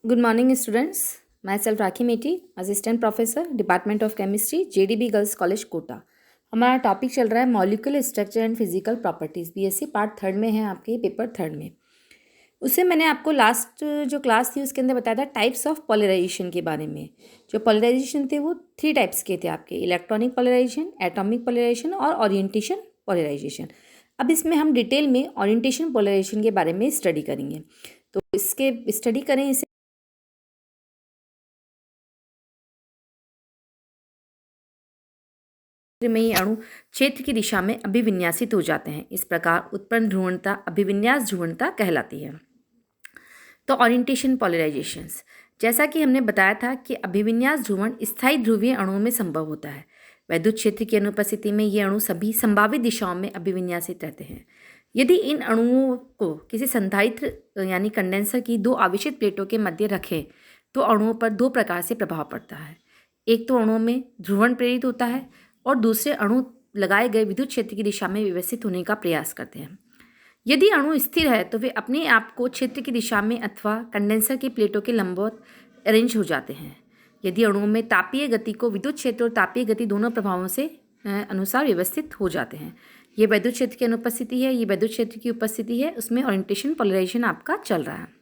Good morning, students. Myself Rakhi Meti, Assistant Professor, Department of Chemistry, JDB Girls College, Kota. हमारा topic चल रहा है molecular structure and physical properties. BSc part third में है, आपके paper third में। उससे मैंने आपको लास्ट जो क्लास थी उसके अंदर बताया था टाइप्स ऑफ पोलराइजेशन के बारे में। जो पोलराइजेशन थे वो 3 टाइप्स के थे आपके, इलेक्ट्रॉनिक पोलराइजेशन, एटॉमिक पोलराइजेशन और ओरिएंटेशन पोलराइजेशन। अब इसमें हम डिटेल में ओरिएंटेशन पोलराइजेशन के बारे में स्टडी करेंगे। तो इसके स्टडी करें इसे में ही अणु क्षेत्र की दिशा में अभिविन्यासित हो जाते हैं। इस प्रकार उत्पन्न ध्रुवणता अभिविन्यास ध्रुवणता कहलाती है। तो ओरिएंटेशन पोलराइजेशंस, जैसा कि हमने बताया था कि अभिविन्यास ध्रुवण स्थायी ध्रुवीय अणुओं में संभव होता है। वैद्युत क्षेत्र की अनुपस्थिति में ये अणु सभी संभावित दिशाओं में अभिविन्यासित रहते हैं। यदि इन अणुओं को किसी संधारित्र यानी कंडेंसर की 2 आवेशित प्लेटों के मध्य रखें तो अणुओं पर 2 प्रकार से प्रभाव पड़ता है। एक तो अणुओं में ध्रुवण प्रेरित होता है और दूसरे अणु लगाए गए विद्युत क्षेत्र की दिशा में व्यवस्थित होने का प्रयास करते हैं। यदि अणु स्थिर है तो वे अपने आप को क्षेत्र की दिशा में अथवा कंडेंसर की प्लेटों के लंबवत अरेंज हो जाते हैं। यदि अणुओं में तापीय गति को विद्युत क्षेत्र और तापीय गति दोनों प्रभावों से अनुसार व्यवस्थित हो जाते हैं। ये वैद्युत क्षेत्र की अनुपस्थिति है, ये वैद्युत क्षेत्र की उपस्थिति है, उसमें ओरिएंटेशन पोलराइजेशन आपका चल रहा है।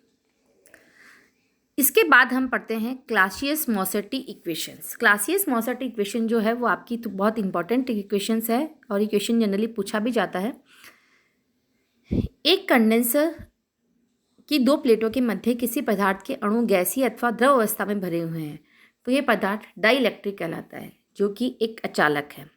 इसके बाद हम पढ़ते हैं क्लासियस-मोसेट्टी इक्वेशंस। क्लासियस-मोसेट्टी इक्वेशन जो है वो आपकी तो बहुत इंपॉर्टेंट इक्वेशंस है और इक्वेशन जनरली पूछा भी जाता है। एक कंडेंसर की 2 प्लेटों के मध्य किसी पदार्थ के अणु गैसीय अथवा द्रव अवस्था में भरे हुए हैं तो ये पदार्थ डाइइलेक्ट्रिक कहलाता है, जो कि एक अचालक है।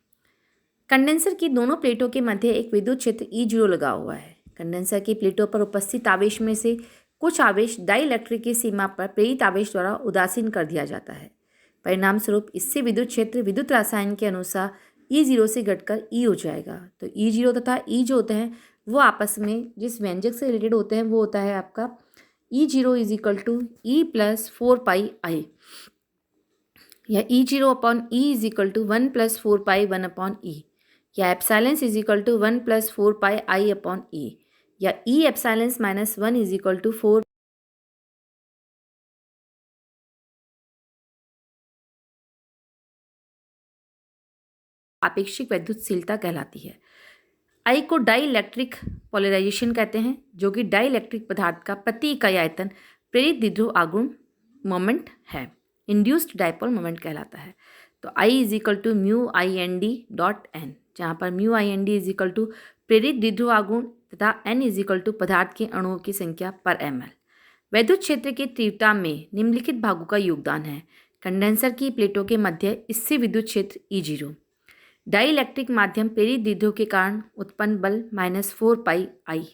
कंडेंसर की दोनों प्लेटों के मध्य एक विद्युत क्षेत्र E0 लगा हुआ है। कंडेंसर की प्लेटों पर उपस्थित आवेश में से कुछ आवेश डाइइलेक्ट्रिक की सीमा पर प्रेरित आवेश द्वारा उदासीन कर दिया जाता है। परिणाम स्वरूप इससे विद्युत क्षेत्र विद्युत रसायन के अनुसार E0 से घटकर E हो जाएगा। तो E0 तथा E जो होते हैं वो आपस में जिस व्यंजक से रिलेटेड होते हैं वो होता है आपका E0 is equal to E plus 4πI या E0 upon E is equal to 1 plus 4π 1 upon E या epsilon is equal to 1 plus 4πI upon E या E epsilon minus 1 is equal to 4 आपेक्षिक विद्युतशीलता कहलाती है। आई को डाइइलेक्ट्रिक पोलराइजेशन कहते हैं, जो कि डाइइलेक्ट्रिक पदार्थ का प्रति इकाई आयतन प्रेरित द्विध्रुव आघूर्ण मोमेंट है, इंड्यूस्ड डाइपोल मोमेंट कहलाता है। तो I is equal to mu I N D dot N, जहाँ पर mu I N D is equal to प्रेरित द्विध्रुव आघूर्ण तथा एन इज इक्वल टू पदार्थ के अणुओं की संख्या पर एम एल। वैद्युत क्षेत्र की तीव्रता में निम्नलिखित भागों का योगदान है। कंडेंसर की प्लेटों के मध्य इससे विद्युत क्षेत्र E0, डाइइलेक्ट्रिक माध्यम प्रेरित द्विध्रुव के कारण उत्पन्न बल -4πI,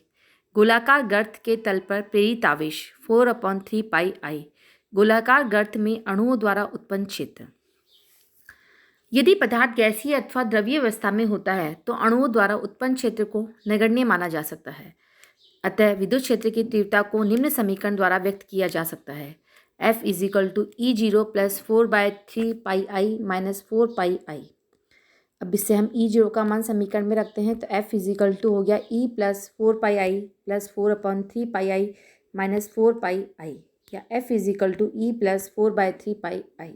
गोलाकार गर्त के तल पर प्रेरित आवेश 4/3πI, गोलाकार गर्त में अणुओं द्वारा उत्पन्न क्षेत्र। यदि पदार्थ गैसीय अथवा द्रवीय अवस्था में होता है तो अणुओं द्वारा उत्पन्न क्षेत्र को नगण्य माना जा सकता है। अतः विद्युत क्षेत्र की तीव्रता को निम्न समीकरण द्वारा व्यक्त किया जा सकता है। F is equal to E0 plus 4/3πI minus 4πI। अब इससे हम E0 का मान समीकरण में रखते हैं तो F इज इक्वल टू हो गया E plus 4πI plus 4/3πI minus 4πI या F is equal to E plus 4/3πI।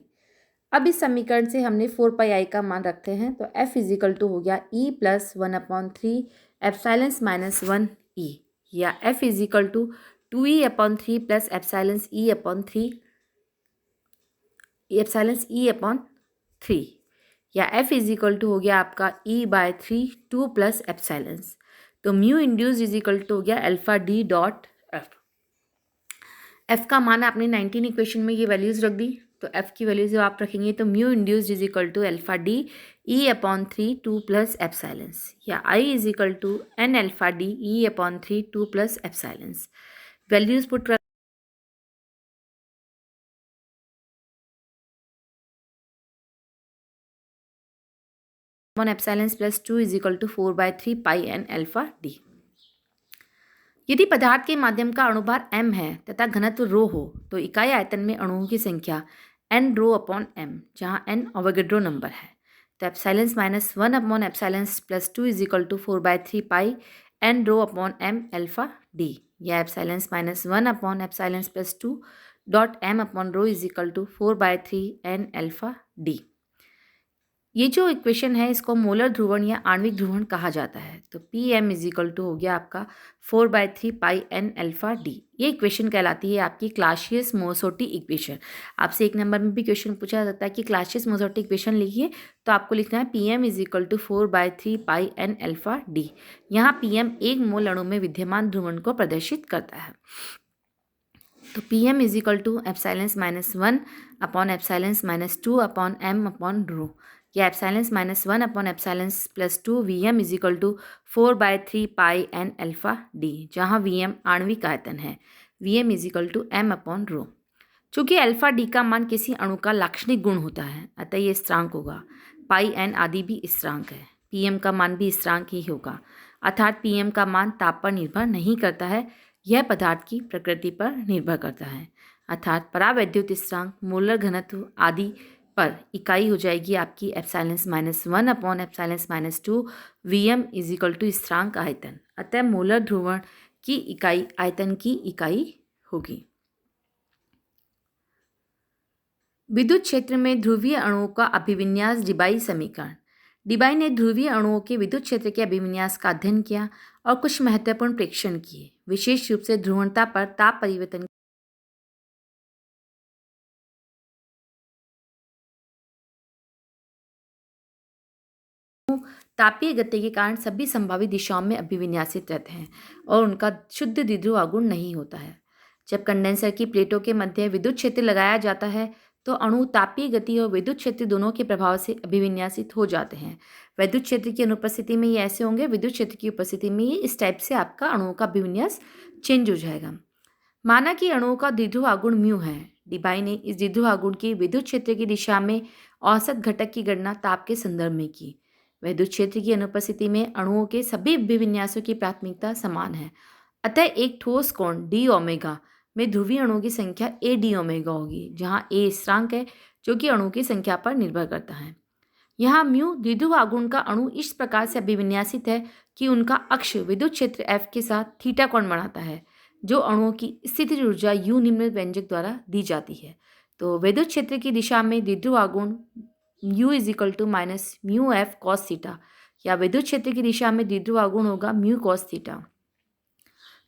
अब इस समीकरण से हमने 4πI का मान रखते हैं तो F इज इक्वल टू हो गया E plus 1/3 epsilon minus 1E या F is equal to 2E/3 plus epsilon E/3 या F इज इक्वल टू हो गया आपका E/3 2 प्लस एप्सिलॉन। तो mu induce is equal to हो गया alpha D dot F. F का मान आपने 19 इक्वेशन में ये वैल्यूज रख दी, तो एफ की वैल्यू जब आप रखेंगे तो mu induce is equal to alpha D E/3 2 plus epsilon या I is equal to N alpha D E/3 2 plus epsilon. Values put epsilon plus 2 is equal to 4/3πN alpha D. यदि पदार्थ के माध्यम का अणुभार m है तथा घनत्व रो हो तो इकाई आयतन में अणुओं की संख्या n रो अपॉन m, जहाँ n अवोगाड्रो नंबर है। तो epsilon minus 1 upon epsilon plus 2 is equal to 4/3π n rho upon m alpha D या epsilon minus 1 upon epsilon plus 2 dot M upon rho is equal to 4/3 n alpha D. ये जो equation है इसको molar ध्रुवण या आणविक ध्रुवण कहा जाता है। तो P M is equal to हो गया आपका 4/3 πn अल्फा डी। ये इक्वेशन कहलाती है आपकी क्लासियस मोसोटी इक्वेशन। आपसे 1 नंबर में भी क्वेश्चन पूछा जाता है कि क्लासियस मोसोटी इक्वेशन लिखिए, तो आपको लिखना है P M is equal to 4/3 πn alpha D. यहाँ पी एम 1 मोल अणु में विद्यमान ध्रुवण को प्रदर्शित करता है। तो P M is equal to epsilon -1 upon epsilon -2 upon M upon rho, या epsilon -1 upon epsilon +2 V M is equal to 4/3 πn alpha D, जहाँ वी एम आणविक आयतन है, V M is equal to M upon रो। चूँकि alpha D का मान किसी अणु का लाक्षणिक गुण होता है, अतः ये स्थिरांक होगा। पाई एन आदि भी स्थिरांक है, पी एम का मान भी स्थिरांक ही होगा। अर्थात पी एम का मान ताप पर निर्भर नहीं करता है, यह पदार्थ की प्रकृति पर निर्भर करता है। अर्थात परावैद्युत स्थिरांक, मोलर घनत्व आदि पर इकाई हो जाएगी आपकी epsilon -1 upon epsilon -2 V M is equal to स्थिरांक आयतन। अतः मोलर ध्रुवण की इकाई आयतन की इकाई होगी। विद्युत क्षेत्र में ध्रुवीय अणुओं का अभिविन्यास डिबाई समीकरण। डिबाई ने ध्रुवीय अणुओं के विद्युत क्षेत्र के अभिविन्यास का अध्ययन किया और कुछ महत्वपूर्ण प्रेक्षण किए, विशेष रूप से ध्रुवणता पर ताप परिवर्तन तापीय गति के कारण सभी संभावित दिशाओं में अभिविन्यासित रहते हैं और उनका शुद्ध द्विध्रुव आघूर्ण नहीं होता है। जब कंडेंसर की प्लेटों के मध्य विद्युत क्षेत्र लगाया जाता है तो अणु तापीय गति और विद्युत क्षेत्र दोनों के प्रभाव से अभिविन्यासित हो जाते हैं। विद्युत क्षेत्र की अनुपस्थिति में ये ऐसे होंगे, विद्युत क्षेत्र की उपस्थिति में ये इस टाइप से आपका अणुओं का अभिविन्यास चेंज हो जाएगा। माना कि अणुओं का द्विध्रुव आघूर्ण म्यू है। डिबाई ने इस द्विध्रुव आघूर्ण की विद्युत क्षेत्र की दिशा में औसत घटक की गणना ताप के संदर्भ में की। विद्युत क्षेत्र की अनुपस्थिति में अणुओं के सभी अभिविन्यासों की प्राथमिकता समान है, अतः एक ठोस कोण डी ओमेगा में ध्रुवीय अणुओं की संख्या ए डी ओमेगा होगी, जहाँ ए स्थिरांक है जो कि अणुओं की संख्या पर निर्भर करता है। यहाँ म्यू द्विध्रुव आघूर्ण का अणु इस प्रकार से अभिविन्यासित है कि उनका अक्ष विद्युत क्षेत्र एफ के साथ थीटा कोण बनाता है, जो अणुओं की स्थितिज ऊर्जा यू निम्न व्यंजक द्वारा दी जाती है। तो विद्युत क्षेत्र की दिशा में द्विध्रुव आघूर्ण mu is equal to minus mu F cos theta, या विद्युत क्षेत्र की दिशा में द्विध्रुव आघूर्ण होगा म्यू कॉस थीटा।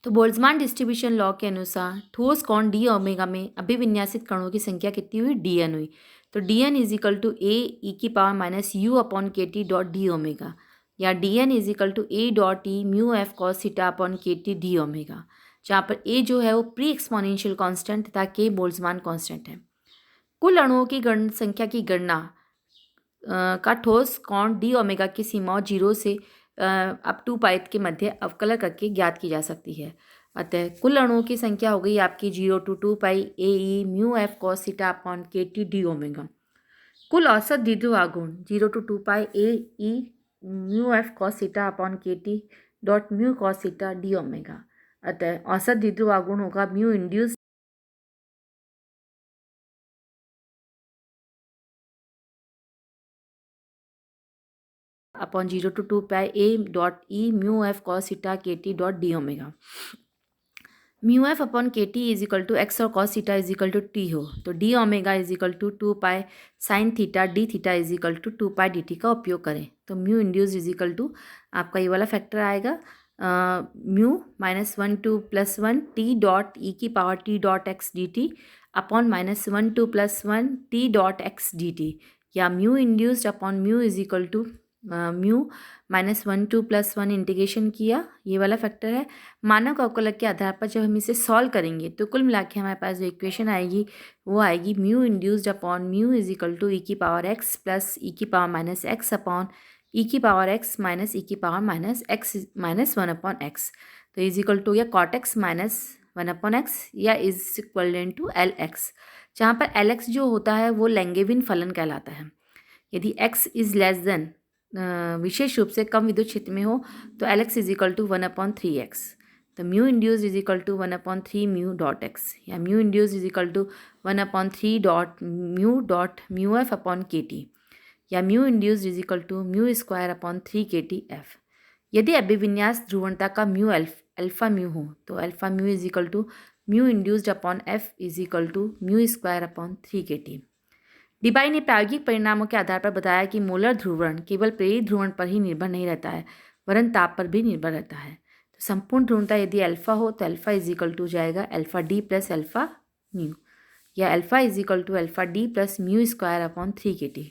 तो बोल्ट्जमान डिस्ट्रीब्यूशन लॉ के अनुसार ठोस कोण डी ओमेगा में अभिविन्यासित कणों की संख्या कितनी हुई, डी एन हुई। तो D N is equal to A E की power minus U upon K T dot D omega, या D N is equal to A dot E mu F cos theta upon K T D omega, जहाँ पर ए जो है वो pre exponential constant तथा के Boltzmann constant है। कुल अणुओं की संख्या की गणना का ठोस कोण डी ओमेगा की सीमाओं 0 से अब 2 पाई के मध्य अवकलन करके ज्ञात की जा सकती है। अतः कुल अणुओं की संख्या हो गई आपकी 0 to 2 pi A E mu F cos theta upon K T D omega. कुल औसत द्विध्रुव आघूर्ण 0 to 2 pi A E mu F cos theta upon K T dot mu cos theta D omega. अतः औसत द्विध्रुव आघूर्ण होगा mu induced upon 0 to 2 pi A dot E mu F cos theta K T dot D omega. Mu F upon K T is equal to X और cos theta is equal to T हो, तो D omega is equal to 2 pi sine theta D theta is equal to 2 pi D T का उपयोग करें। तो mu induce is equal to आपका ये वाला फैक्टर आएगा mu -1 to +1 T dot E की power T dot X D T upon -1 to +1 T dot X D T, या mu induced upon mu is equal to mu -1 to +1 integration किया, ये वाला factor है। मानक अवकलक के आधार पर जब हम इसे सॉल्व करेंगे तो कुल मिला के हमारे पास जो इक्वेशन आएगी वो आएगी mu induced upon mu is equal to E की पावर एक्स प्लस ई की power minus X upon E की पावर एक्स माइनस ई की power minus X minus 1 upon X. तो इज इक्वल टू या cot X minus 1 upon X, या is equal to L X, जहाँ पर L x जो होता है वो लैंगेविन फलन कहलाता है। यदि एक्स इज लेस देन विशेष रूप से कम विद्युत क्षेत्र में हो तो L X is equal to 1/3 X. तो mu induce is equal to 1/3 mu dot X, या mu induce is equal to 1/3 dot mu F upon K T, या mu induce is equal to mu square upon 3 K T F. यदि अभिविन्यास ध्रुवणता का mu alpha mu हो तो alpha mu is equal to mu induced upon F is equal to mu square upon 3kT। Debye ने प्रायोगिक परिणामों के आधार पर बताया कि मोलर ध्रुवण केवल प्रेरित ध्रुवण पर ही निर्भर नहीं रहता है, वरन ताप पर भी निर्भर रहता है। तो संपूर्ण ध्रुवणता यदि अल्फा हो तो अल्फा इज इक्वल टू जाएगा alpha D plus alpha mu, या alpha is equal to alpha D plus mu square upon 3kT।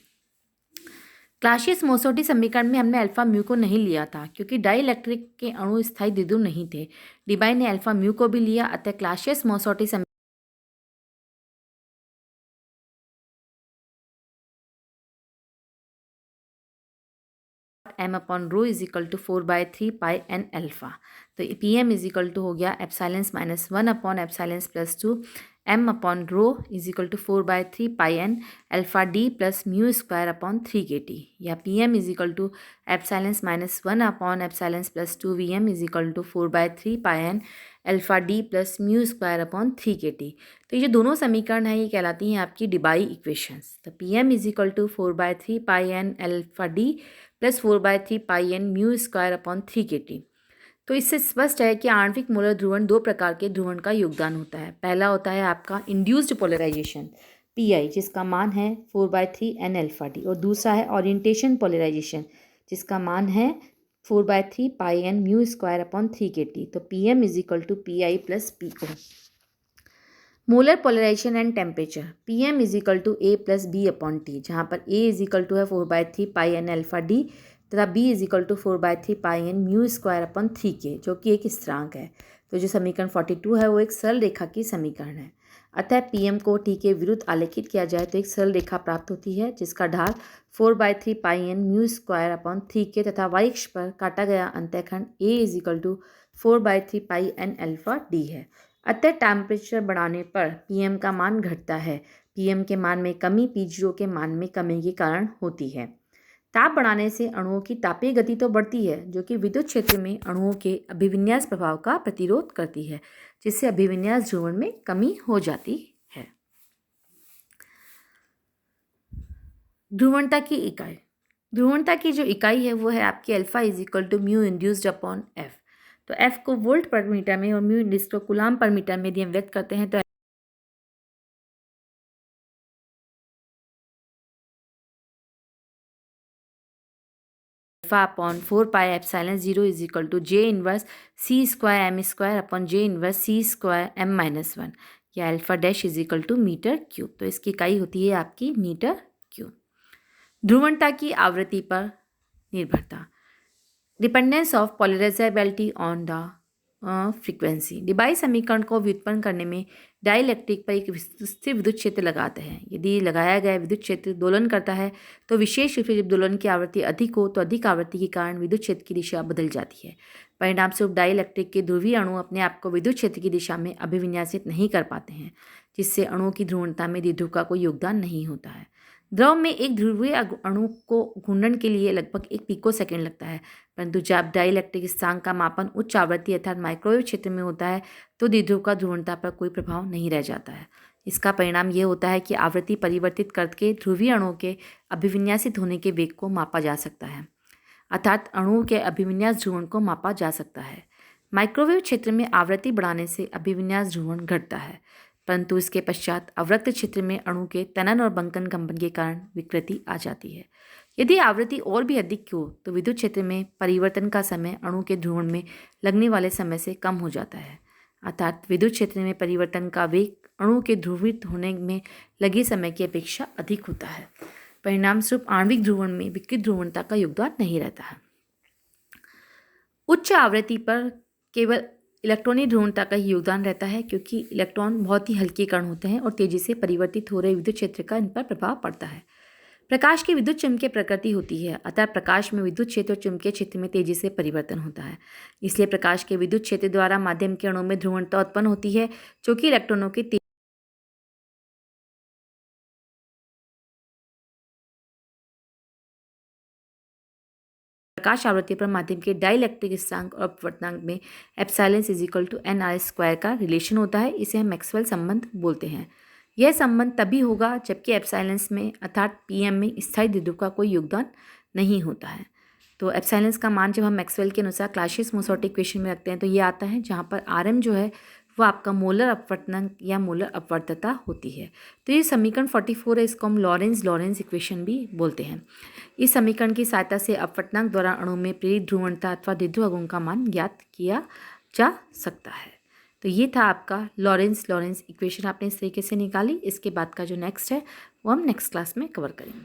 Clausius Mossotti समीकरण में हमने अल्फा म्यू को नहीं लिया था क्योंकि डाइइलेक्ट्रिक के अणु स्थायी द्विध्रुव नहीं थे। डिबाई ने अल्फा म्यू को भी लिया, अतः Clausius Mossotti m upon rho is equal to 4/3 pi N alpha. तो P M is equal to हो गया epsilon minus 1 upon epsilon plus 2 m upon rho is equal to 4/3 pi N alpha D plus mu square upon 3kT, या P M is equal to epsilon minus 1 upon epsilon plus 2 V M is equal to 4/3 pi N alpha D plus mu square upon 3kT। तो ये जो दोनों समीकरण हैं ये कहलाती हैं आपकी डिबाई इक्वेशंस। तो P M is equal to 4/3 pi N alpha D plus 4/3 pi N mu square upon 3kT। तो इससे स्पष्ट है कि आणविक मोलर ध्रुवण दो प्रकार के ध्रुवण का योगदान होता है। पहला होता है आपका इंड्यूस्ड पोलराइजेशन पीआई, जिसका मान है 4/3 एन अल्फा डी, और दूसरा है ओरिएंटेशन पोलराइजेशन जिसका मान है 4/3 pi N mu square upon 3kT। तो P M is equal to P I plus P O. Molar polarization and temperature P M is equal to A plus B upon T, जहाँ पर A is equal to है 4/3 pi N alpha D तथा B is equal to 4/3 pi N mu square upon 3k, जो कि एक स्थिरांक है। तो जो समीकरण 42 है वो एक सरल रेखा की समीकरण है। अतः पी एम को टी के विरुद्ध आलेखित किया जाए तो एक सरल रेखा प्राप्त होती है जिसका ढाल 4/3 pi N mu square upon 3k तथा वाई अक्ष पर काटा गया अंतःखंड A is equal to 4/3 pi N alpha D है। अतः टेम्परेचर बढ़ाने पर पीएम का मान घटता है। पीएम के मान में कमी P0 के मान में कमी के कारण होती है। ताप बढ़ाने से अणुओं की तापीय गति तो बढ़ती है, जो कि विद्युत क्षेत्र में अणुओं के अभिविन्यास प्रभाव का प्रतिरोध करती है, जिससे अभिविन्यास ध्रुवण में कमी हो जाती है। ध्रुवणता की इकाई, ध्रुवणता की जो इकाई है वो है आपकी alpha is equal to mu induced upon F. तो एफ को वोल्ट पर मीटर में और म्यू इंड्यूस्ड को कूलाम पर मीटर में यदि हम व्यक्त करते हैं तो alpha upon 4 pi epsilon 0 is equal to J inverse C square M square upon J inverse C square M minus 1, या alpha dash is equal to metre cube. तो इसकी इकाई होती है आपकी मीटर क्यूब। ध्रुवणता की आवृत्ति पर निर्भरता, dependence of polarizability on the frequency. Debye समीकरण को व्युत्पन्न करने में डाइइलेक्ट्रिक पर एक स्थिर विद्युत क्षेत्र लगाते हैं। यदि लगाया गया विद्युत क्षेत्र दोलन करता है तो विशेष रूप से जब दोलन की आवृत्ति अधिक हो तो अधिक आवृत्ति के कारण विद्युत क्षेत्र की दिशा बदल जाती है। परिणाम स्वरूप डाइइलेक्ट्रिक के ध्रुवीय अणु अपने आप को विद्युत क्षेत्र की दिशा में अभिविन्यासित नहीं कर पाते हैं, जिससे अणुओं की ध्रुवणता में द्विध्रुव का कोई योगदान नहीं होता है। द्रव में एक ध्रुवीय अणु को घूर्णन के लिए लगभग 1 पिको सेकेंड लगता है, परंतु जब डाइइलेक्ट्रिक स्थानांक का मापन उच्च आवृत्ति अर्थात माइक्रोवेव क्षेत्र में होता है तो द्विध्रुव का ध्रुवणता पर कोई प्रभाव नहीं रह जाता है। इसका परिणाम ये होता है कि आवृत्ति परिवर्तित करके ध्रुवीय अणुओं के अभिविन्यासित होने के वेग को मापा जा सकता है, अर्थात अणुओं के अभिविन्यास ध्रुवण को मापा जा सकता है। माइक्रोवेव क्षेत्र में आवृत्ति बढ़ाने से अभिविन्यास ध्रुवण घटता है, परंतु इसके पश्चात अवरक्त क्षेत्र में अणु के तनन और बंकन कंपन के कारण विकृति आ जाती है। यदि आवृत्ति और भी अधिक हो तो विद्युत क्षेत्र में परिवर्तन का समय अणु के ध्रुवण में लगने वाले समय से कम हो जाता है, अर्थात विद्युत क्षेत्र में परिवर्तन का वेग अणु के ध्रुवित होने में लगे समय की अपेक्षा अधिक होता है। परिणाम स्वरूप आणविक ध्रुवण में विकृत ध्रुवणता का योगदान नहीं रहता है। उच्च आवृत्ति पर केवल इलेक्ट्रॉनिक ध्रुवणता का ही योगदान रहता है, क्योंकि इलेक्ट्रॉन बहुत ही हल्के कण होते हैं और तेजी से परिवर्तित हो रहे विद्युत क्षेत्र का इन पर प्रभाव पड़ता है। प्रकाश की विद्युत चुम्बकीय प्रकृति होती है, अतः प्रकाश में विद्युत क्षेत्र और चुम्बकीय क्षेत्र में तेजी से परिवर्तन होता है। इसलिए प्रकाश के विद्युत क्षेत्र द्वारा माध्यम के अणुओं में ध्रुवणता उत्पन्न होती है, जो कि इलेक्ट्रॉनों के प्रकाश आवृत्ति पर माध्यम के डाइइलेक्ट्रिक स्थिरांक और अपवर्तनांक में epsilon is equal to nr square का रिलेशन होता है। इसे हम मैक्सवेल संबंध बोलते हैं। यह संबंध तभी होगा जबकि एप्सिलॉन में अर्थात पीएम में स्थायी द्विध्रुव का कोई योगदान नहीं होता है। तो एप्सिलॉन का मान जब हम मैक्सवेल के अनुसार क्लासियस मोसोटी इक्वेशन में रखते हैं तो ये आता है, जहाँ पर rm जो है वो आपका मोलर अपवर्तनांक या मोलर अपवर्तकता होती है। तो ये समीकरण 44 है, इसको हम लॉरेंस इक्वेशन भी बोलते हैं। इस समीकरण की सहायता से अपवर्तनांक द्वारा अणु में प्रेरित ध्रुवणता अथवा द्विध्रुव आघूर्ण का मान ज्ञात किया जा सकता है। तो ये था आपका लॉरेंस इक्वेशन, आपने इस तरीके से निकाली। इसके बाद का जो नेक्स्ट है वो हम नेक्स्ट क्लास में कवर करेंगे।